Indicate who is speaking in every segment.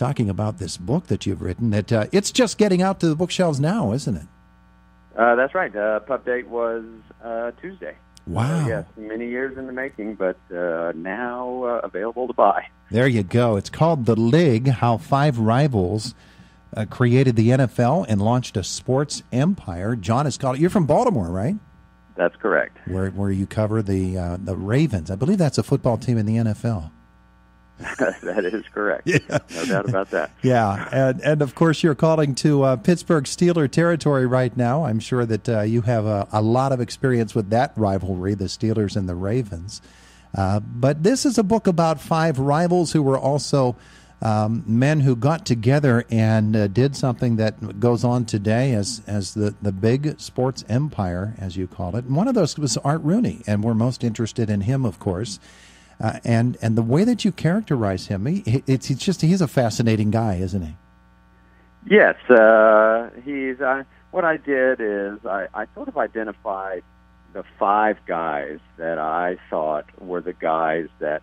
Speaker 1: talking about this book that you've written. That it's just getting out to the bookshelves now, isn't it?
Speaker 2: That's right. Pub date was Tuesday.
Speaker 1: Wow.
Speaker 2: Yes, many years in the making, but now available to buy.
Speaker 1: There you go. It's called The League, How Five Rivals Created the NFL and Launched a Sports Empire. John is called. You're from Baltimore, right?
Speaker 2: That's correct.
Speaker 1: Where you cover the Ravens. I believe that's a football team in the NFL.
Speaker 2: That is correct.
Speaker 1: Yeah.
Speaker 2: No doubt about that.
Speaker 1: Yeah, and of course you're calling to Pittsburgh Steeler territory right now. I'm sure that you have a lot of experience with that rivalry, the Steelers and the Ravens. But this is a book about five rivals who were also men who got together and did something that goes on today as the big sports empire, as you call it. And one of those was Art Rooney, and we're most interested in him, of course. And the way that you characterize him, he's a fascinating guy, isn't he?
Speaker 2: Yes, he's. What I did is I sort of identified the five guys that I thought were the guys that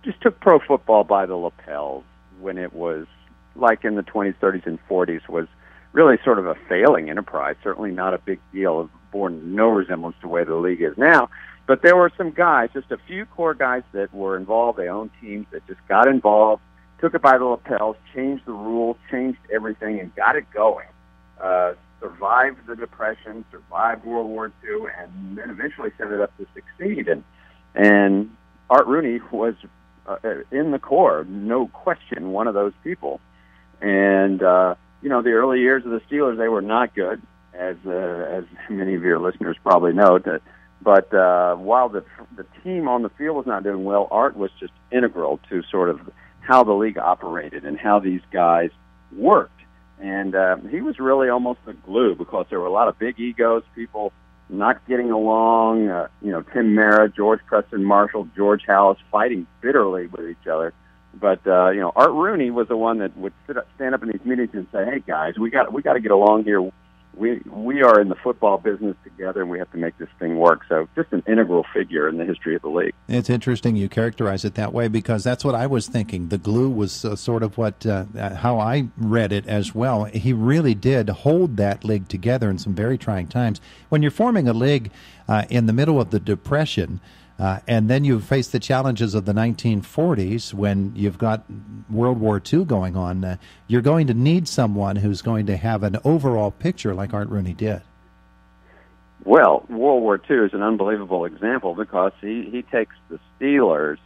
Speaker 2: just took pro football by the lapels when it was, like in the 20s, 30s, and 40s, was really sort of a failing enterprise, certainly not a big deal, born no resemblance to the way the league is now. But there were some guys, just a few core guys that were involved. They owned teams that just got involved, took it by the lapels, changed the rules, changed everything, and got it going. Survived the Depression, survived World War II, and then eventually set it up to succeed. And Art Rooney was in the core, no question, one of those people. And the early years of the Steelers, they were not good, as many of your listeners probably know. But while the team on the field was not doing well, Art was just integral to sort of how the league operated and how these guys worked. And he was really almost the glue, because there were a lot of big egos, people not getting along, Tim Mara, George Preston Marshall, George Hallis fighting bitterly with each other. But Art Rooney was the one that would stand up in these meetings and say, "Hey guys, we got to get along here. We are in the football business together, and we have to make this thing work." So just an integral figure in the history of the league.
Speaker 1: It's interesting you characterize it that way, because that's what I was thinking. The glue was sort of how I read it as well. He really did hold that league together in some very trying times. When you're forming a league in the middle of the Depression, and then you face the challenges of the 1940s when you've got World War II going on, you're going to need someone who's going to have an overall picture like Art Rooney did.
Speaker 2: Well, World War II is an unbelievable example, because he takes the Steelers.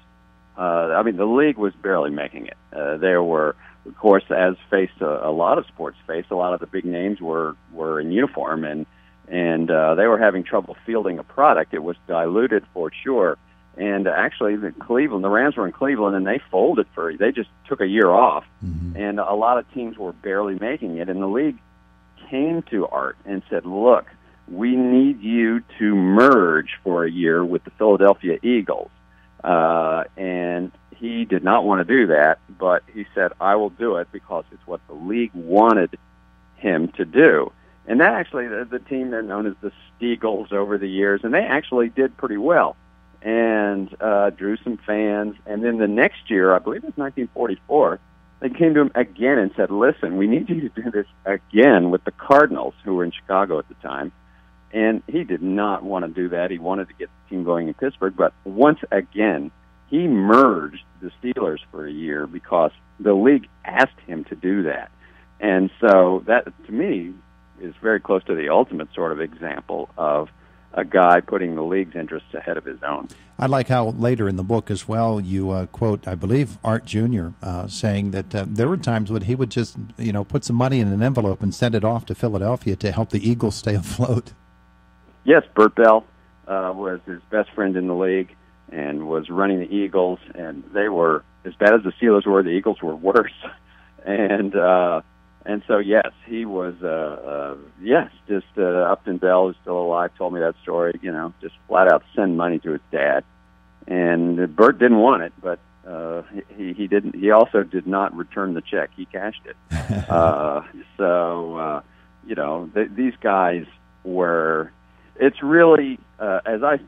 Speaker 2: The league was barely making it. There were, of course, as faced a lot of sports faced, a lot of the big names were in uniform, and they were having trouble fielding a product. It was diluted for sure. And actually, the Rams were in Cleveland, and they folded they just took a year off. Mm-hmm. And a lot of teams were barely making it. And the league came to Art and said, "Look, we need you to merge for a year with the Philadelphia Eagles." And he did not want to do that, but he said, "I will do it because it's what the league wanted him to do." And that actually, the team they're known as the Steagles over the years, and they actually did pretty well and drew some fans. And then the next year, I believe it was 1944, they came to him again and said, "Listen, we need you to do this again with the Cardinals," who were in Chicago at the time. And he did not want to do that. He wanted to get the team going in Pittsburgh. But once again, he merged the Steelers for a year because the league asked him to do that. And so that, to me, is very close to the ultimate sort of example of a guy putting the league's interests ahead of his own.
Speaker 1: I like how later in the book as well you quote, I believe, Art Jr. Saying that there were times when he would just put some money in an envelope and send it off to Philadelphia to help the Eagles stay afloat.
Speaker 2: Yes, Burt Bell was his best friend in the league and was running the Eagles, and they were, as bad as the Steelers were, the Eagles were worse. And so, yes, he was, Upton Bell, who's still alive, told me that story, just flat out send money to his dad. And Bert didn't want it, but he didn't. He also did not return the check. He cashed it. These guys were, it's really, as I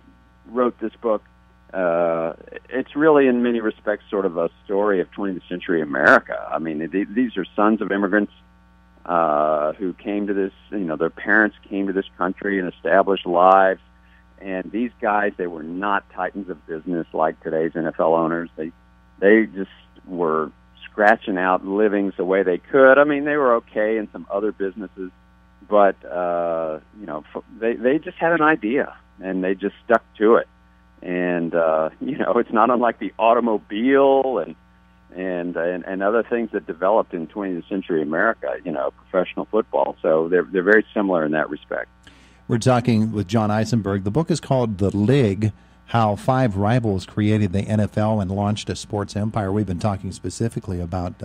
Speaker 2: wrote this book, it's really, in many respects, sort of a story of 20th century America. I mean, these are sons of immigrants who came to this, their parents came to this country and established lives. And these guys, they were not titans of business like today's NFL owners. They just were scratching out livings the way they could. I mean, they were okay in some other businesses, but they just had an idea and they just stuck to it. And it's not unlike the automobile and other things that developed in 20th century America. Professional football. So they're very similar in that respect.
Speaker 1: We're talking with John Eisenberg. The book is called The League: How Five Rivals Created the NFL and Launched a Sports Empire. We've been talking specifically about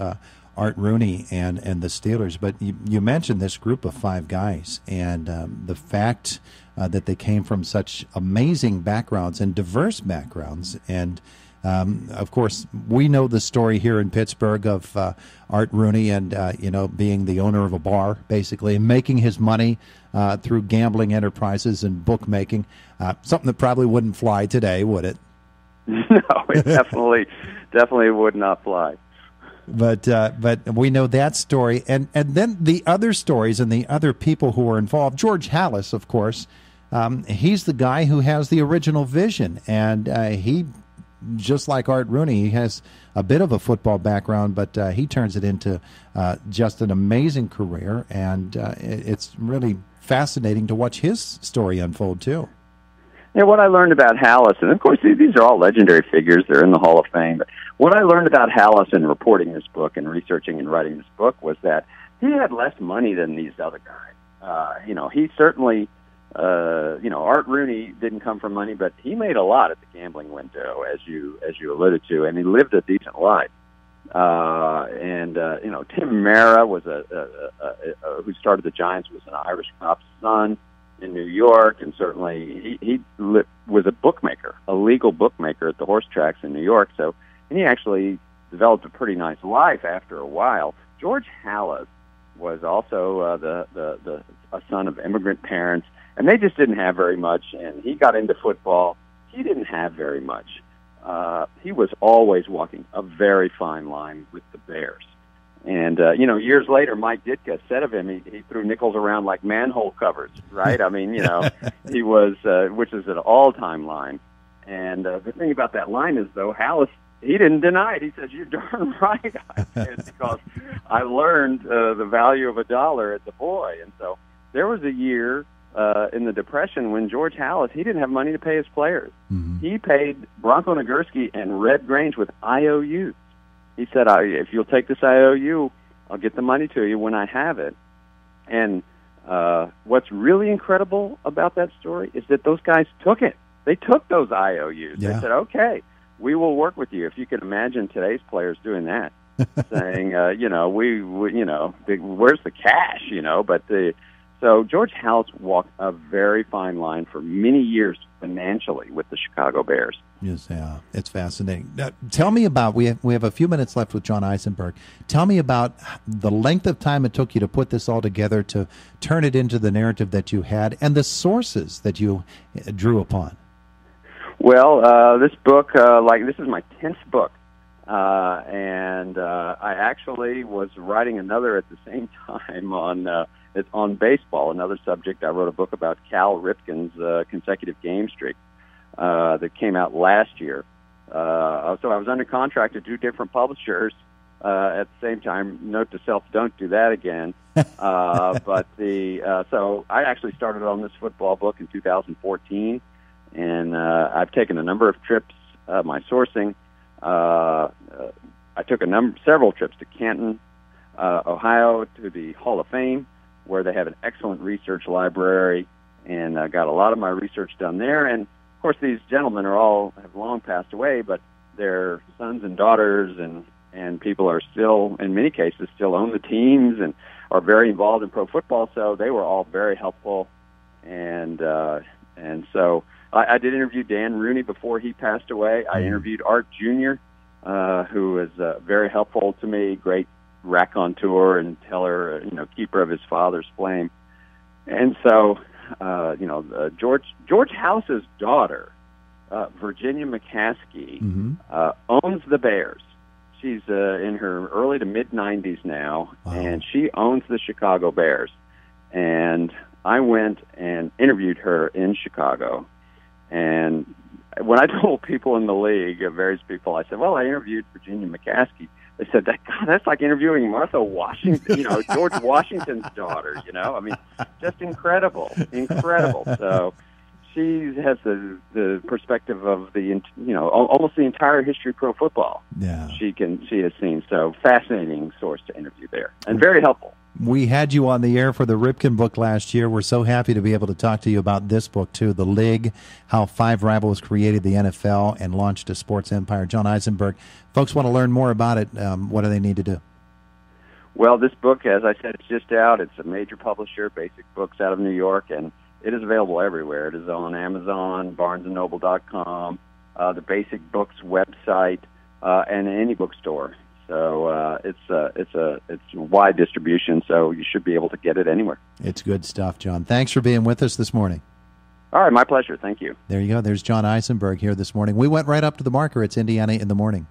Speaker 1: Art Rooney and the Steelers, but you mentioned this group of five guys and the fact that they came from such amazing backgrounds and diverse backgrounds. And of course, we know the story here in Pittsburgh of Art Rooney and being the owner of a bar, basically, and making his money through gambling enterprises and bookmaking. Something that probably wouldn't fly today, would it?
Speaker 2: No, it definitely would not fly.
Speaker 1: But we know that story, and then the other stories and the other people who were involved. George Halas, of course, he's the guy who has the original vision, and he, just like Art Rooney, he has a bit of a football background, but he turns it into just an amazing career, and it's really fascinating to watch his story unfold too.
Speaker 2: Yeah, what I learned about Halas, and of course these are all legendary figures, they're in the Hall of Fame, but what I learned about Halas in reporting this book and researching and writing this book was that he had less money than these other guys. He certainly, Art Rooney didn't come from money, but he made a lot at the gambling window, as you alluded to, and he lived a decent life. Tim Mara was who started the Giants, was an Irish cop's son in New York, and certainly he was a bookmaker, a legal bookmaker at the horse tracks in New York. So, and he actually developed a pretty nice life after a while. George Halas was also a son of immigrant parents, and they just didn't have very much. And he got into football. He didn't have very much. He was always walking a very fine line with the Bears. And, years later, Mike Ditka said of him, he threw nickels around like manhole covers, right? I mean, he was, which is an all-time line. And the thing about that line is, though, Halas, he didn't deny it. He says, "You're darn right I did, because I learned the value of $1 as a boy." And so there was a year in the Depression when George Halas, he didn't have money to pay his players. Mm-hmm. He paid Bronco Nagurski and Red Grange with IOUs. He said, "If you'll take this IOU, I'll get the money to you when I have it." And what's really incredible about that story is that those guys took it. They took those IOUs. Yeah. They said, "Okay, we will work with you." If you can imagine today's players doing that, saying, where's the cash, So George Halas walked a very fine line for many years financially with the Chicago Bears.
Speaker 1: Yes, yeah, it's fascinating. Tell me about, we have a few minutes left with John Eisenberg. Tell me about the length of time it took you to put this all together, to turn it into the narrative that you had, and the sources that you drew upon.
Speaker 2: Well, this book, this is my 10th book. And I actually was writing another at the same time on baseball, another subject. I wrote a book about Cal Ripken's consecutive game streak that came out last year. So I was under contract to 2 different publishers at the same time. Note to self, don't do that again. So I actually started on this football book in 2014, and I've taken a number of trips, my sourcing. I took several trips to Canton, Ohio, to the Hall of Fame, where they have an excellent research library, and got a lot of my research done there. And of course, these gentlemen have long passed away, but their sons and daughters and people are still, in many cases, still own the teams and are very involved in pro football. So they were all very helpful, and so I did interview Dan Rooney before he passed away. I interviewed Art Jr., who was very helpful to me, great raconteur and teller, keeper of his father's flame. And so, George Halas's daughter Virginia McCaskey, owns the Bears. She's in her early to mid-90s now, and she owns the Chicago Bears. And I went and interviewed her in Chicago. And when I told people in the league, various people, I said, well, I interviewed Virginia McCaskey. They said, God, that's like interviewing Martha Washington, George Washington's daughter, I mean, just incredible. So she has the perspective of almost the entire history of pro football.
Speaker 1: Yeah.
Speaker 2: She has seen. So fascinating source to interview there, and very helpful.
Speaker 1: We had you on the air for the Ripken book last year. We're so happy to be able to talk to you about this book, too, The League, How Five Rivals Created the NFL and Launched a Sports Empire. John Eisenberg, folks want to learn more about it. What do they need to do?
Speaker 2: Well, this book, as I said, it's just out. It's a major publisher, Basic Books out of New York, and it is available everywhere. It is on Amazon, BarnesandNoble.com, the Basic Books website, and any bookstore. So it's wide distribution, so you should be able to get it anywhere.
Speaker 1: It's good stuff, John. Thanks for being with us this morning.
Speaker 2: All right, my pleasure. Thank you.
Speaker 1: There you go. There's John Eisenberg here this morning. We went right up to the marker. It's Indiana in the Morning.